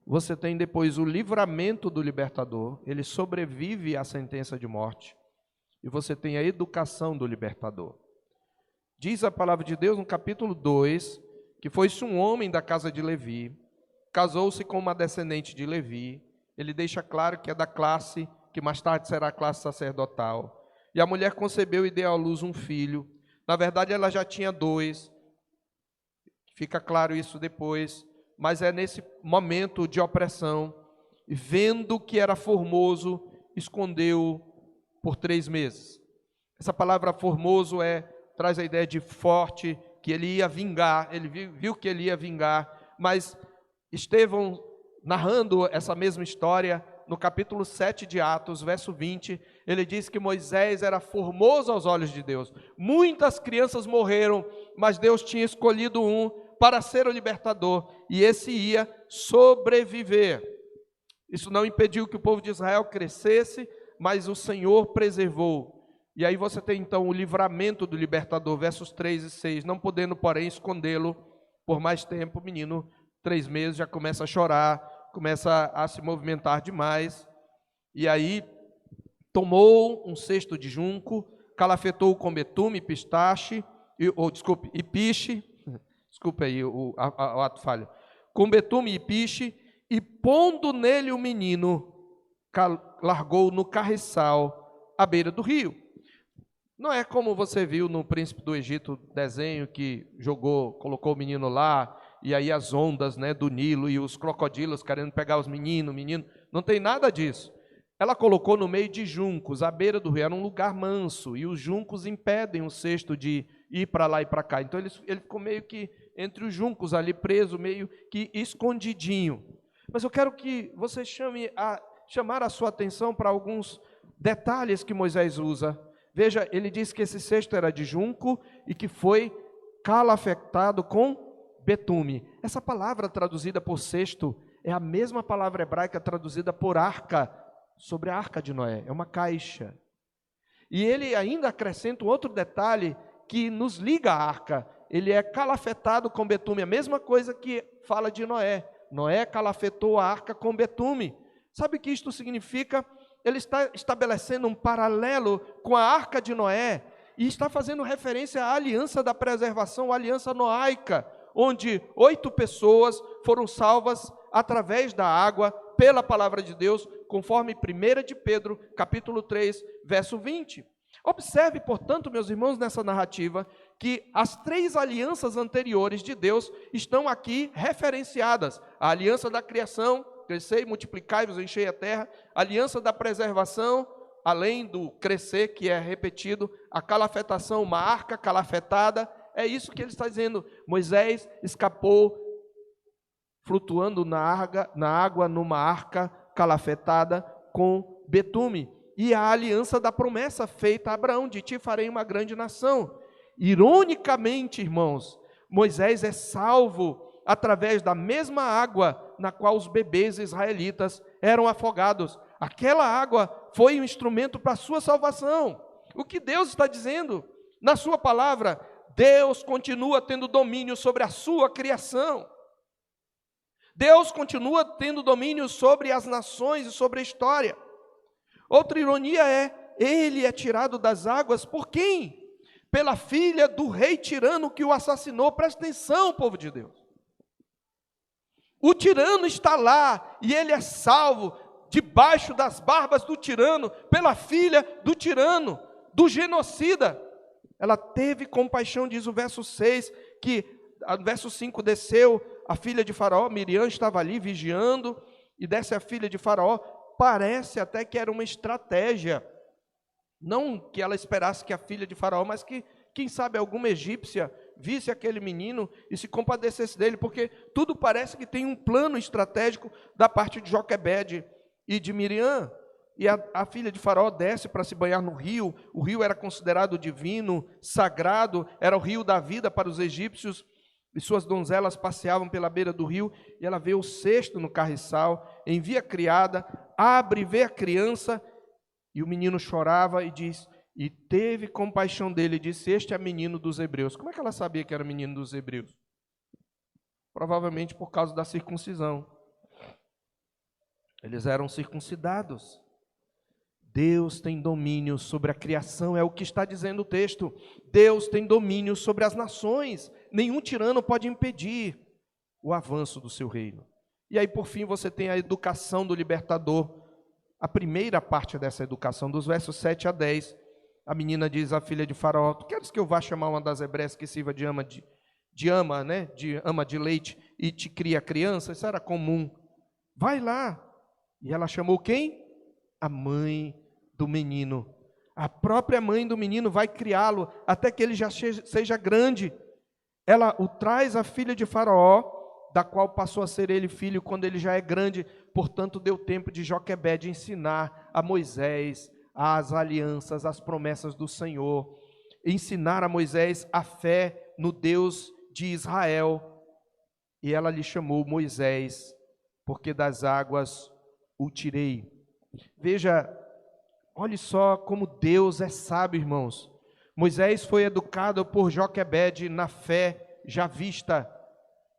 você tem depois o livramento do libertador, ele sobrevive à sentença de morte, e você tem a educação do libertador. Diz a palavra de Deus no capítulo 2, que foi-se um homem da casa de Levi, casou-se com uma descendente de Levi, ele deixa claro que é da classe que mais tarde será a classe sacerdotal. E a mulher concebeu e deu à luz um filho. Na verdade, ela já tinha 2. Fica claro isso depois. Mas é nesse momento de opressão, vendo que era formoso, escondeu por 3 meses. Essa palavra formoso traz a ideia de forte, que ele ia vingar. Ele viu que ele ia vingar. Mas Estevão, narrando essa mesma história, no capítulo 7 de Atos, verso 20, ele diz que Moisés era formoso aos olhos de Deus. Muitas crianças morreram, mas Deus tinha escolhido um para ser o libertador, e esse ia sobreviver. Isso não impediu que o povo de Israel crescesse, mas o Senhor preservou. E aí você tem então o livramento do libertador, versos 3 e 6, não podendo, porém, escondê-lo por mais tempo. O menino, 3 meses, já começa a chorar, começa a se movimentar demais, e aí tomou um cesto de junco, calafetou com betume, pistache, e piche, desculpe aí o ato falho, com betume e piche, e pondo nele o menino, largou no carriçal à beira do rio. Não é como você viu no Príncipe do Egito, desenho que colocou o menino lá, e aí as ondas, né, do Nilo e os crocodilos querendo pegar os meninos, não tem nada disso. Ela colocou no meio de juncos, à beira do rio, era um lugar manso, e os juncos impedem o cesto de ir para lá e para cá. Então ele ficou meio que entre os juncos ali, preso, meio que escondidinho. Mas eu quero que você chamar a sua atenção para alguns detalhes que Moisés usa. Veja, ele diz que esse cesto era de junco e que foi calafetado com betume. Essa palavra traduzida por cesto é a mesma palavra hebraica traduzida por arca, sobre a arca de Noé, é uma caixa. E ele ainda acrescenta um outro detalhe que nos liga à arca, ele é calafetado com betume, a mesma coisa que fala de Noé. Noé calafetou a arca com betume. Sabe o que isto significa? Ele está estabelecendo um paralelo com a arca de Noé, e está fazendo referência à aliança da preservação, a aliança noaica, onde 8 pessoas foram salvas através da água, pela palavra de Deus, conforme 1 de Pedro, capítulo 3, verso 20. Observe, portanto, meus irmãos, nessa narrativa, que as 3 alianças anteriores de Deus estão aqui referenciadas. A aliança da criação, crescei, multiplicai-vos, enchei a terra. A aliança da preservação, além do crescer, que é repetido, a calafetação, uma arca calafetada. É isso que ele está dizendo. Moisés escapou flutuando na água numa arca calafetada com betume. E a aliança da promessa feita a Abraão, de ti farei uma grande nação. Ironicamente, irmãos, Moisés é salvo através da mesma água na qual os bebês israelitas eram afogados. Aquela água foi um instrumento para a sua salvação. O que Deus está dizendo? Na sua palavra, Deus continua tendo domínio sobre a sua criação. Deus continua tendo domínio sobre as nações e sobre a história. Outra ironia ele é tirado das águas por quem? Pela filha do rei tirano que o assassinou. Presta atenção, povo de Deus. O tirano está lá e ele é salvo debaixo das barbas do tirano, pela filha do tirano, do genocida. Ela teve compaixão, diz o verso 6, que no verso 5 desceu a filha de Faraó, Miriam estava ali vigiando, e desce a filha de Faraó, parece até que era uma estratégia, não que ela esperasse que a filha de Faraó, mas que, quem sabe, alguma egípcia visse aquele menino e se compadecesse dele, porque tudo parece que tem um plano estratégico da parte de Joquebede e de Miriam. E a filha de Faraó desce para se banhar no rio. O rio era considerado divino, sagrado, era o rio da vida para os egípcios, e suas donzelas passeavam pela beira do rio, e ela vê o cesto no carriçal, envia a criada, abre e vê a criança, e o menino chorava e diz, e teve compaixão dele, e disse, este é menino dos hebreus. Como é que ela sabia que era menino dos hebreus? Provavelmente por causa da circuncisão. Eles eram circuncidados. Deus tem domínio sobre a criação, é o que está dizendo o texto. Deus tem domínio sobre as nações. Nenhum tirano pode impedir o avanço do seu reino. E aí, por fim, você tem a educação do libertador. A primeira parte dessa educação, dos versos 7 a 10. A menina diz à filha de Faraó, tu queres que eu vá chamar uma das hebreias que sirva de ama de leite e te cria criança? Isso era comum. Vai lá. E ela chamou quem? A mãe do menino. A própria mãe do menino vai criá-lo até que ele já seja grande. Ela o traz à filha de Faraó, da qual passou a ser ele filho quando ele já é grande. Portanto, deu tempo de Joquebede ensinar a Moisés as alianças, as promessas do Senhor, ensinar a Moisés a fé no Deus de Israel. E ela lhe chamou Moisés, porque das águas o tirei. Veja, olhe só como Deus é sábio, irmãos. Moisés foi educado por Joquebede na fé já vista,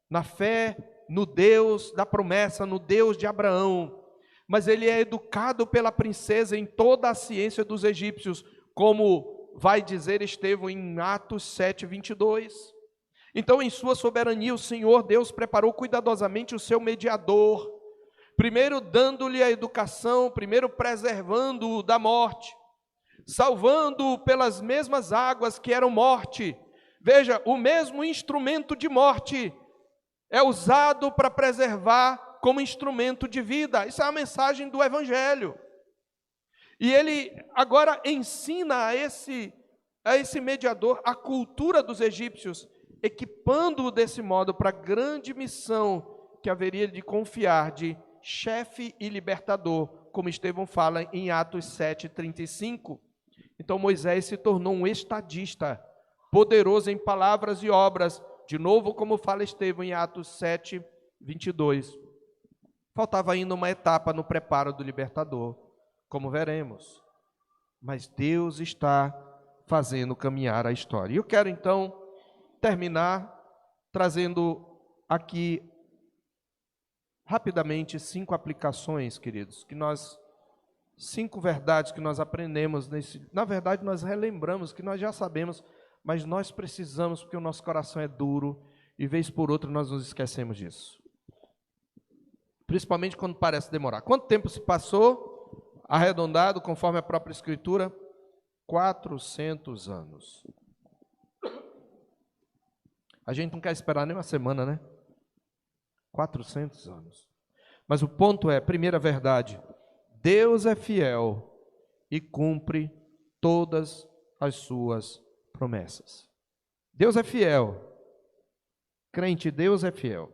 na fé no Deus da promessa, no Deus de Abraão. Mas ele é educado pela princesa em toda a ciência dos egípcios, como vai dizer Estevão em Atos 7, 22. Então, em sua soberania, o Senhor Deus preparou cuidadosamente o seu mediador, primeiro dando-lhe a educação, primeiro preservando-o da morte, salvando-o pelas mesmas águas que eram morte. Veja, o mesmo instrumento de morte é usado para preservar como instrumento de vida. Isso é a mensagem do Evangelho. E ele agora ensina a esse mediador a cultura dos egípcios, equipando-o desse modo para a grande missão que haveria de confiar de chefe e libertador, como Estevão fala em Atos 7:35. Então Moisés se tornou um estadista, poderoso em palavras e obras, de novo como fala Estevão em Atos 7:22. Faltava ainda uma etapa no preparo do libertador, como veremos. Mas Deus está fazendo caminhar a história. E eu quero então terminar trazendo aqui rapidamente 5 aplicações, queridos, 5 verdades que nós aprendemos na verdade nós relembramos, que nós já sabemos, mas nós precisamos, porque o nosso coração é duro, e vez por outra nós nos esquecemos disso. Principalmente quando parece demorar. Quanto tempo se passou? Arredondado, conforme a própria Escritura, 400 anos. A gente não quer esperar nem uma semana, né? 400 anos. Mas o ponto é, primeira verdade, Deus é fiel e cumpre todas as suas promessas. Deus é fiel. Crente, Deus é fiel.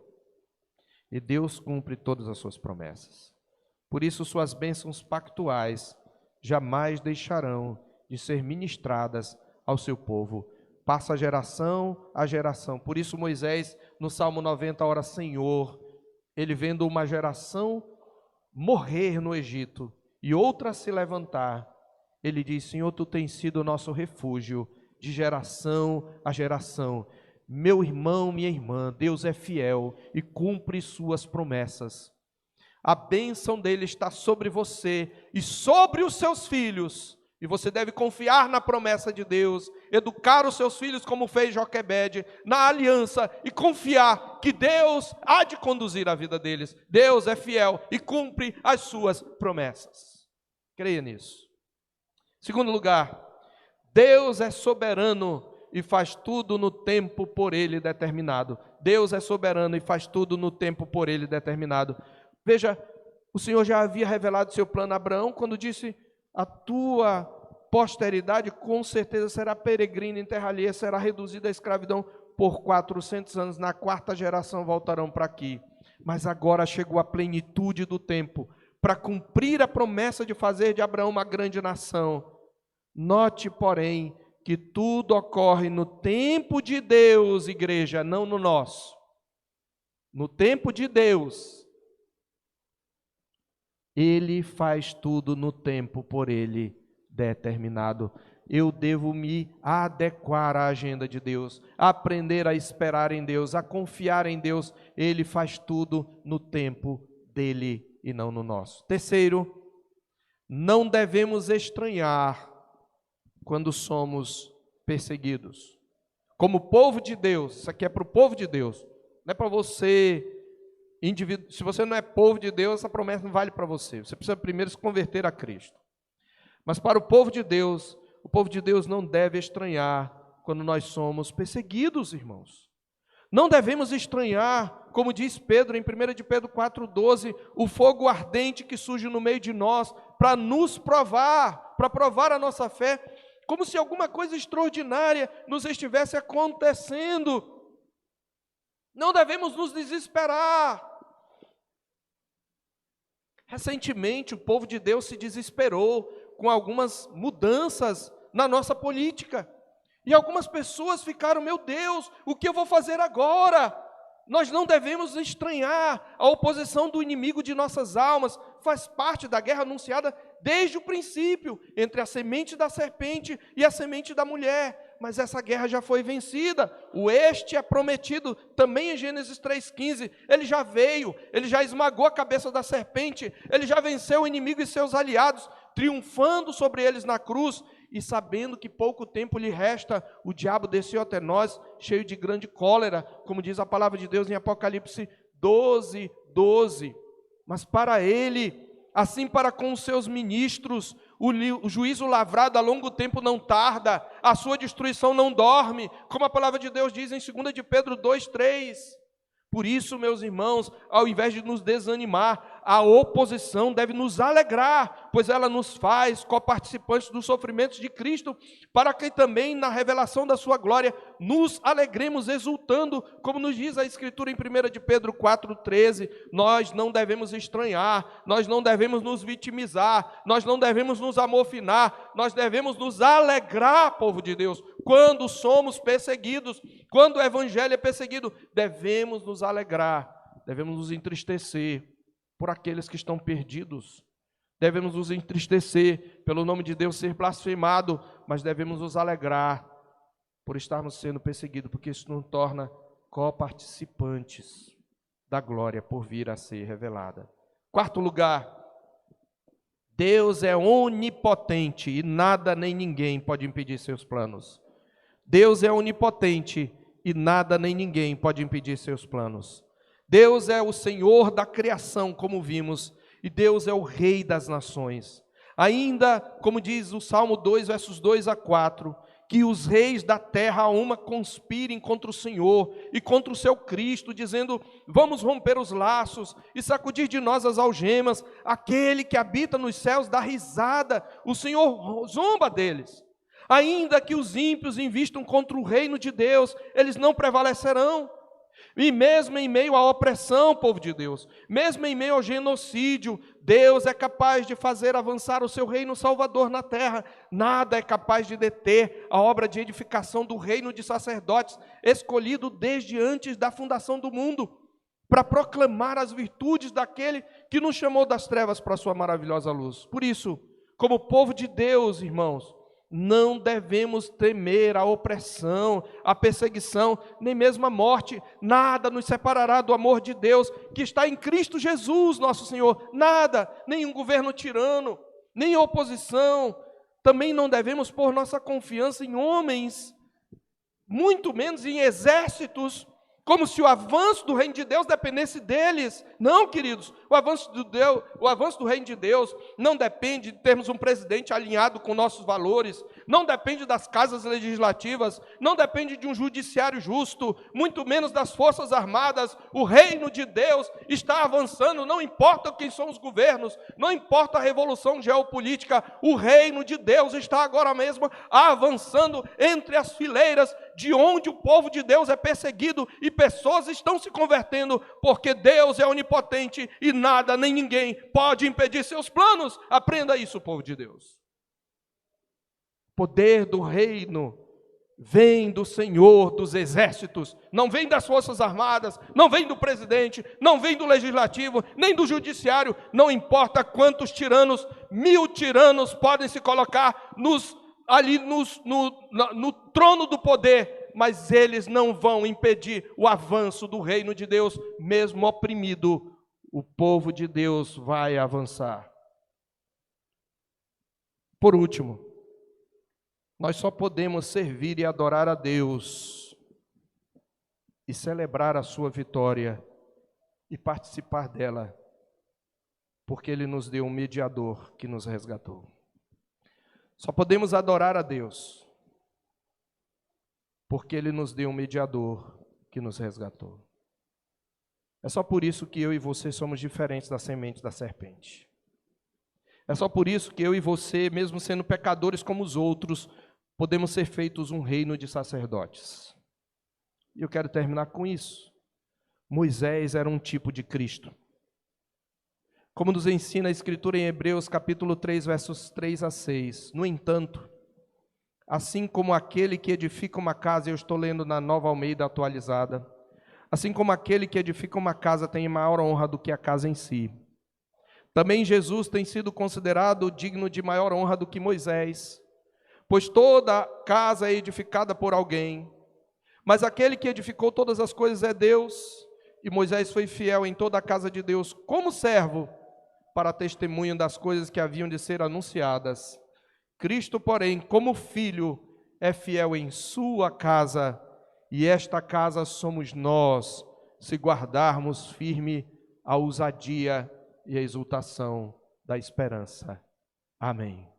E Deus cumpre todas as suas promessas. Por isso, suas bênçãos pactuais jamais deixarão de ser ministradas ao seu povo. Passa geração a geração. Por isso, Moisés, no Salmo 90, ora, Senhor, ele vendo uma geração morrer no Egito e outra se levantar, ele diz, Senhor, tu tens sido o nosso refúgio de geração a geração. Meu irmão, minha irmã, Deus é fiel e cumpre suas promessas. A bênção dele está sobre você e sobre os seus filhos. E você deve confiar na promessa de Deus, educar os seus filhos como fez Joquebede, na aliança, e confiar que Deus há de conduzir a vida deles. Deus é fiel e cumpre as suas promessas. Creia nisso. Segundo lugar, Deus é soberano e faz tudo no tempo por Ele determinado. Deus é soberano e faz tudo no tempo por Ele determinado. Veja, O Senhor já havia revelado seu plano a Abraão quando disse: a tua posteridade com certeza será peregrina em terra alheia, será reduzida à escravidão por 400 anos, na quarta geração voltarão para aqui. Mas agora chegou a plenitude do tempo para cumprir a promessa de fazer de Abraão uma grande nação. Note, porém, que tudo ocorre no tempo de Deus, igreja, não no nosso. No tempo de Deus. Ele faz tudo no tempo por Ele determinado. Eu devo me adequar à agenda de Deus, aprender a esperar em Deus, a confiar em Deus. Ele faz tudo no tempo dele e não no nosso. Terceiro, não devemos estranhar quando somos perseguidos. Como povo de Deus, isso aqui é para o povo de Deus, não é para você, indivíduo. Se você não é povo de Deus, essa promessa não vale para você. Você precisa primeiro se converter a Cristo. Mas para o povo de Deus não deve estranhar quando nós somos perseguidos, irmãos. Não devemos estranhar, como diz Pedro em 1 de Pedro 4,12, o fogo ardente que surge no meio de nós para nos provar, para provar a nossa fé, como se alguma coisa extraordinária nos estivesse acontecendo. Não devemos nos desesperar. Recentemente, o povo de Deus se desesperou com algumas mudanças na nossa política. E algumas pessoas ficaram: meu Deus, o que eu vou fazer agora? Nós não devemos estranhar a oposição do inimigo de nossas almas. Faz parte da guerra anunciada desde o princípio, entre a semente da serpente e a semente da mulher. Mas essa guerra já foi vencida. O este é prometido também em Gênesis 3,15. Ele já veio, ele já esmagou a cabeça da serpente, ele já venceu o inimigo e seus aliados, triunfando sobre eles na cruz. E sabendo que pouco tempo lhe resta, o diabo desceu até nós, cheio de grande cólera, como diz a palavra de Deus em Apocalipse 12:12. Mas para ele, assim para com os seus ministros, o juízo lavrado a longo tempo não tarda, a sua destruição não dorme, como a palavra de Deus diz em 2 de Pedro 2:3. Por isso, meus irmãos, ao invés de nos desanimar, a oposição deve nos alegrar, pois ela nos faz coparticipantes dos sofrimentos de Cristo, para que também na revelação da sua glória nos alegremos exultando, como nos diz a Escritura em 1 de Pedro 4,13. Nós não devemos estranhar, nós não devemos nos vitimizar, nós não devemos nos amofinar, nós devemos nos alegrar, povo de Deus, quando somos perseguidos, quando o evangelho é perseguido, devemos nos alegrar, devemos nos entristecer por aqueles que estão perdidos, devemos nos entristecer pelo nome de Deus ser blasfemado, mas devemos nos alegrar por estarmos sendo perseguidos, porque isso nos torna coparticipantes da glória por vir a ser revelada. Quarto lugar, Deus é onipotente e nada nem ninguém pode impedir seus planos. Deus é onipotente e nada nem ninguém pode impedir seus planos. Deus é o Senhor da criação, como vimos, e Deus é o Rei das nações. Ainda, como diz o Salmo 2, versos 2-4, que os reis da terra a uma conspirem contra o Senhor e contra o seu Cristo, dizendo: vamos romper os laços e sacudir de nós as algemas. Aquele que habita nos céus dá risada, o Senhor zomba deles. Ainda que os ímpios invistam contra o reino de Deus, eles não prevalecerão. E mesmo em meio à opressão, povo de Deus, mesmo em meio ao genocídio, Deus é capaz de fazer avançar o seu reino salvador na terra. Nada é capaz de deter a obra de edificação do reino de sacerdotes, escolhido desde antes da fundação do mundo, para proclamar as virtudes daquele que nos chamou das trevas para a sua maravilhosa luz. Por isso, como povo de Deus, irmãos, não devemos temer a opressão, a perseguição, nem mesmo a morte. Nada nos separará do amor de Deus que está em Cristo Jesus, nosso Senhor. Nada, nenhum governo tirano, nem oposição. Também não devemos pôr nossa confiança em homens, muito menos em exércitos, como se o avanço do reino de Deus dependesse deles. Não, queridos, o avanço do reino de Deus não depende de termos um presidente alinhado com nossos valores, não depende das casas legislativas, não depende de um judiciário justo, muito menos das forças armadas. O reino de Deus está avançando, não importa quem são os governos, não importa a revolução geopolítica, o reino de Deus está agora mesmo avançando entre as fileiras de onde o povo de Deus é perseguido e pessoas estão se convertendo, porque Deus é onipotente e nada nem ninguém pode impedir seus planos. Aprenda isso, povo de Deus. O poder do reino vem do Senhor dos exércitos, não vem das forças armadas, não vem do presidente, não vem do legislativo, nem do judiciário, não importa quantos tiranos, 1000 tiranos podem se colocar no trono do poder, mas eles não vão impedir o avanço do reino de Deus, mesmo oprimido, o povo de Deus vai avançar. Por último, nós só podemos servir e adorar a Deus e celebrar a sua vitória e participar dela, porque Ele nos deu um mediador que nos resgatou. Só podemos adorar a Deus, porque Ele nos deu um mediador que nos resgatou. É só por isso que eu e você somos diferentes da semente da serpente. É só por isso que eu e você, mesmo sendo pecadores como os outros, podemos ser feitos um reino de sacerdotes. E eu quero terminar com isso. Moisés era um tipo de Cristo. Como nos ensina a Escritura em Hebreus, capítulo 3, versos 3 a 6. No entanto, assim como aquele que edifica uma casa, eu estou lendo na Nova Almeida atualizada, assim como aquele que edifica uma casa tem maior honra do que a casa em si, também Jesus tem sido considerado digno de maior honra do que Moisés, pois toda casa é edificada por alguém, mas aquele que edificou todas as coisas é Deus, e Moisés foi fiel em toda a casa de Deus como servo, para testemunho das coisas que haviam de ser anunciadas. Cristo, porém, como filho, é fiel em sua casa, e esta casa somos nós, se guardarmos firme a ousadia e a exultação da esperança. Amém.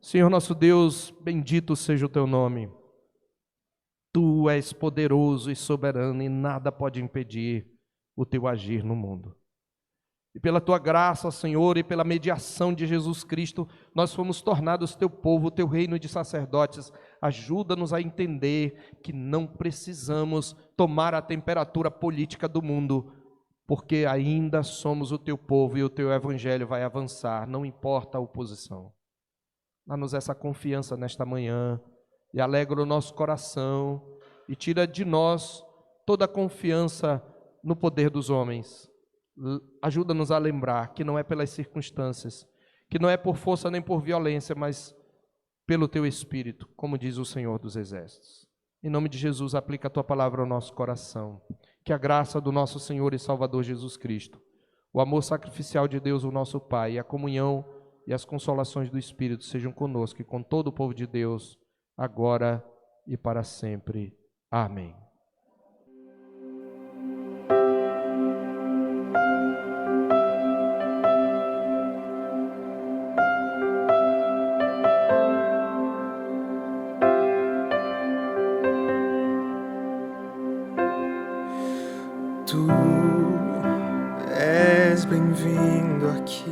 Senhor nosso Deus, bendito seja o teu nome. Tu és poderoso e soberano e nada pode impedir o teu agir no mundo. E pela tua graça, Senhor, e pela mediação de Jesus Cristo, nós fomos tornados teu povo, teu reino de sacerdotes. Ajuda-nos a entender que não precisamos tomar a temperatura política do mundo, porque ainda somos o teu povo e o teu evangelho vai avançar, não importa a oposição. Dá-nos essa confiança nesta manhã e alegra o nosso coração e tira de nós toda a confiança no poder dos homens. Ajuda-nos a lembrar que não é pelas circunstâncias, que não é por força nem por violência, mas pelo teu Espírito, como diz o Senhor dos Exércitos. Em nome de Jesus, aplica a tua palavra ao nosso coração. Que a graça do nosso Senhor e Salvador Jesus Cristo, o amor sacrificial de Deus, o nosso Pai, e a comunhão e as consolações do Espírito sejam conosco e com todo o povo de Deus, agora e para sempre. Amém. Tu és bem-vindo aqui.